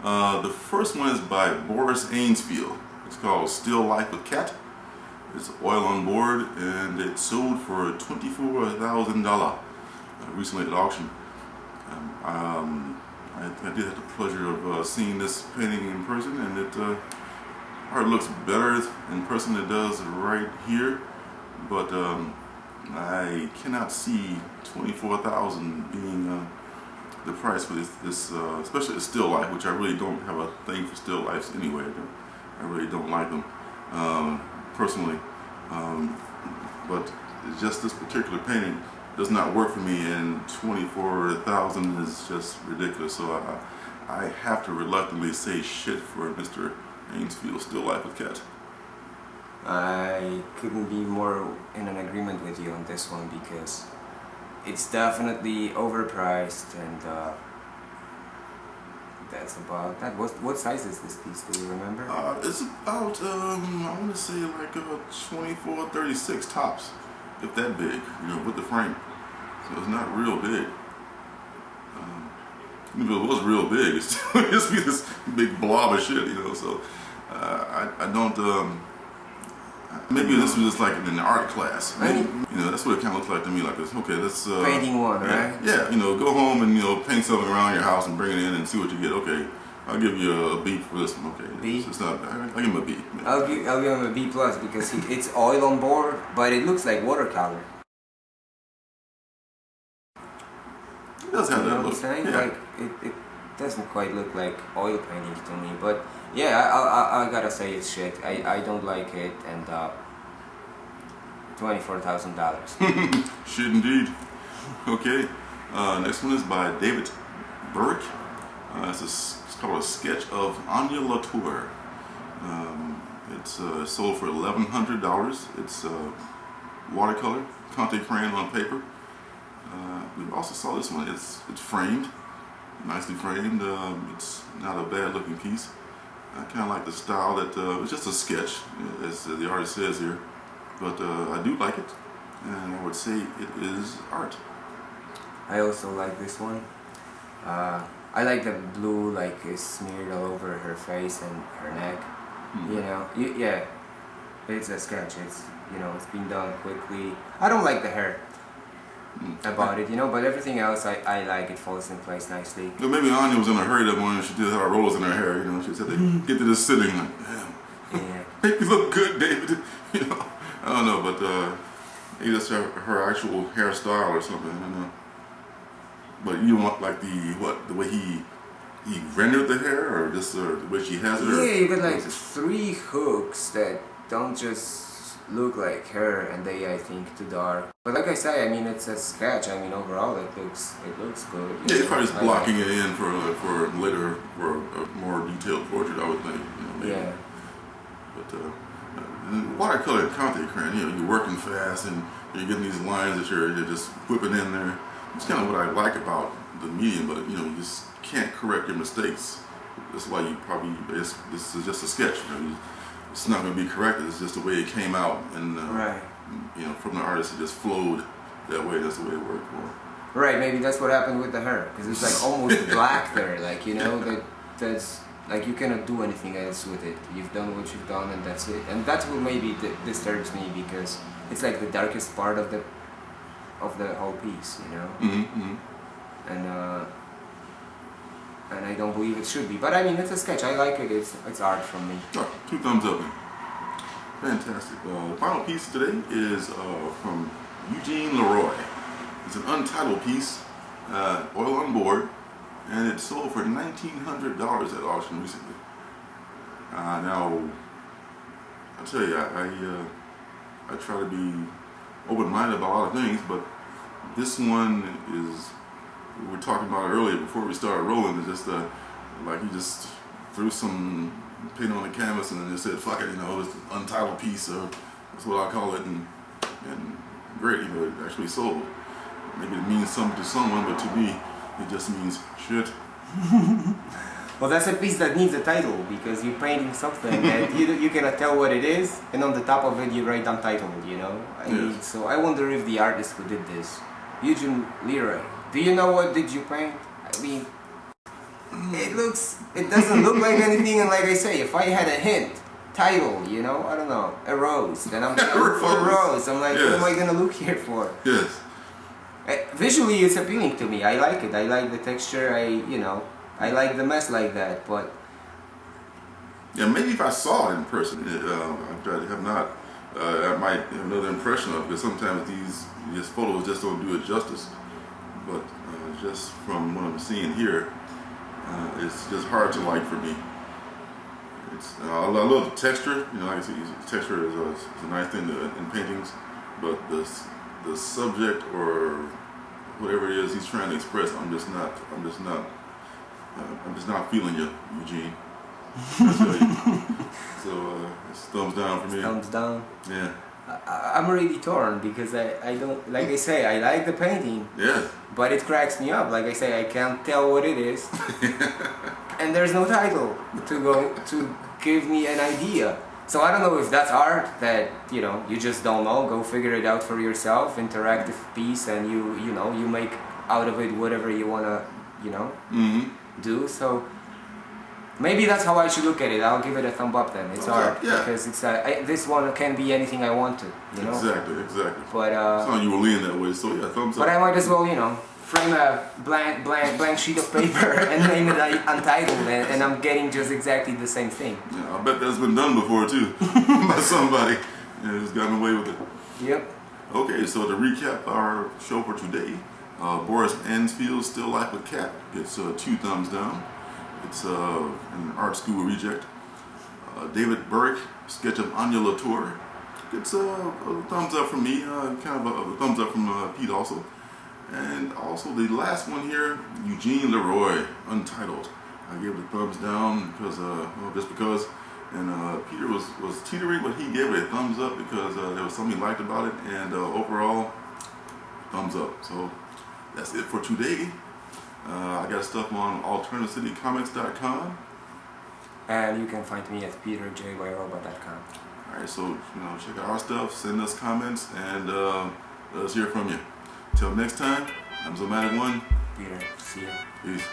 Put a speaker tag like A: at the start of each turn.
A: The first one is by Boris Ainsfield. It's called Still Life with Cat. It's oil on board, and it sold for $24,000 recently at auction. I did have the pleasure of seeing this painting in person, and art looks better in person than it does right here. But I cannot see $24,000 being the price for this especially the still life, which I really don't have a thing for still lifes anyway. I really don't like them personally, but it's just this particular painting does not work for me, and $24,000 is just ridiculous. So I have to reluctantly say shit for Mr. Ainsfield Still Life with Cat.
B: I couldn't be more in an agreement with you on this one, because it's definitely overpriced, and that's about that. What size is this piece? Do you remember?
A: It's about I want to say like 24, 36 tops, if that big, you know, with the frame. So it's not real big. If it was real big, it's just be this big blob of shit, you know. So I don't. Maybe this was just like in an art class. Maybe, you know, that's what it kind of looks like to me. Like, okay, let's
B: painting one, right?
A: Yeah, you know, go home and, you know, paint something around your house and bring it in and see what you get. Okay, I'll give you a B for this one. Okay,
B: B?
A: It's not. I'll give him a B. Yeah.
B: I'll give him a B plus, because it's oil on board, but it looks like watercolor.
A: It does have that look. Yeah.
B: Like it doesn't quite look like oil paintings to me, but yeah, I gotta say it's shit. I don't like it, and $24,000.
A: Shit indeed. Okay, next one is by David Burke. It's called A Sketch of Anya Latour. It's sold for $1,100. It's watercolor, Conte crayon on paper. We also saw this one. It's framed, nicely framed. It's not a bad looking piece. I kind of like the style that it's just a sketch, as the artist says here. But I do like it, and I would say it is art.
B: I also like this one. I like the blue, like, is smeared all over her face and her neck. You know, yeah, it's a sketch. It's, you know, it's been done quickly. I don't like the hair about it, you know, but everything else I like. It falls in place nicely.
A: Well, maybe Anya was in a hurry that morning. She did have rollers in her hair, you know. She said to get to this sitting, like, damn,
B: yeah,
A: make me look good, David. You know, I don't know, but maybe that's her actual hairstyle or something. I don't know. But you want like the way he rendered the hair, or just the way she has it?
B: Yeah, you got like 3 hooks that don't just look like her, and they, I think, too dark. But like I say, I mean, it's a sketch. I mean, overall it looks good.
A: Yeah, it's probably just blocking it in for later, for a more detailed portrait, I would think. You know, maybe. Yeah. But watercolor Conte crayon, you know, you're working fast and you're getting these lines that you're just whipping in there. It's kind of what I like about the medium, but you know, you just can't correct your mistakes. That's why you probably, this is just a sketch. You know, it's not going to be corrected. It's just the way it came out, and
B: right.
A: You know, from the artist, it just flowed that way. That's the way it worked for.
B: Right. Maybe that's what happened with the hair, because it's like almost black there. Like, you know, that's like you cannot do anything else with it. You've done what you've done, and that's it. And that's what maybe disturbs me, because it's like the darkest part of the whole piece, you know. And I don't believe it should be. But I mean, it's a sketch. I like it. It's art from me.
A: Right, 2 thumbs up. Fantastic. The final piece today is from Eugene Leroy. It's an untitled piece, oil on board, and it sold for $1,900 at auction recently. Now, I'll tell you, I try to be open-minded about a lot of things, but this one is, we were talking about it earlier before we started rolling. It's just like he just threw some paint on the canvas and then just said, fuck it, you know, it's an untitled piece, or that's what I call it, and great, you know, it actually sold. Maybe it means something to someone, but to me, it just means shit.
B: Well, that's a piece that needs a title, because you're painting something that you cannot tell what it is, and on the top of it you write untitled, you know?
A: Yes.
B: So I wonder if the artist who did this, Eugene Leroy, do you know what did you paint? I mean, it doesn't look like anything, and like I say, if I had a hint, title, you know, I don't know, a rose, then I'm gonna look for a rose. I'm like, what am I gonna look here for?
A: Yes.
B: Visually, it's appealing to me. I like it. I like the texture. I like the mess like that. But
A: yeah, maybe if I saw it in person, I have not. I might have another impression of it, because sometimes these photos just don't do it justice. But just from what I'm seeing here, it's just hard to like for me. I love the texture. You know, like I said, texture is a nice thing in paintings, but the subject or whatever it is he's trying to express, I'm just not feeling you, Eugene. So it's thumbs down for me.
B: Thumbs down.
A: Yeah.
B: I'm really torn because I don't, like I say, I like the painting.
A: Yeah.
B: But it cracks me up. Like I say, I can't tell what it is, and there's no title to give me an idea. So I don't know if that's art that you just don't know. Go figure it out for yourself. Interactive piece, and you make out of it whatever you wanna do. So maybe that's how I should look at it. I'll give it a thumb up then. It's art because it's this one can be anything I want to.
A: Exactly.
B: But
A: it's not you were leaning that way, so yeah, thumbs up.
B: But I might as well frame a blank sheet of paper and name it Untitled, and I'm getting just exactly the same thing.
A: Yeah, I bet that's been done before too by somebody who's gotten away with it.
B: Yep.
A: Okay, so to recap our show for today, Boris Ansfield's Still Life with Cat gets 2 thumbs down. It's an art school reject. David Burke, Sketch of Anya Latour, gets a thumbs up from me, kind of a thumbs up from Pete also. And also the last one here, Eugene Leroy, Untitled. I gave it a thumbs down because, just because. And Peter was teetering, but he gave it a thumbs up because there was something he liked about it. And overall, thumbs up. So that's it for today. I got stuff on alternativecitycomics.com.
B: And you can find me at peterjwyroba.com.
A: Alright, so check out our stuff, send us comments, and let us hear from you. Till next time, I'm Zomatic1.
B: Peter, see you.
A: Peace.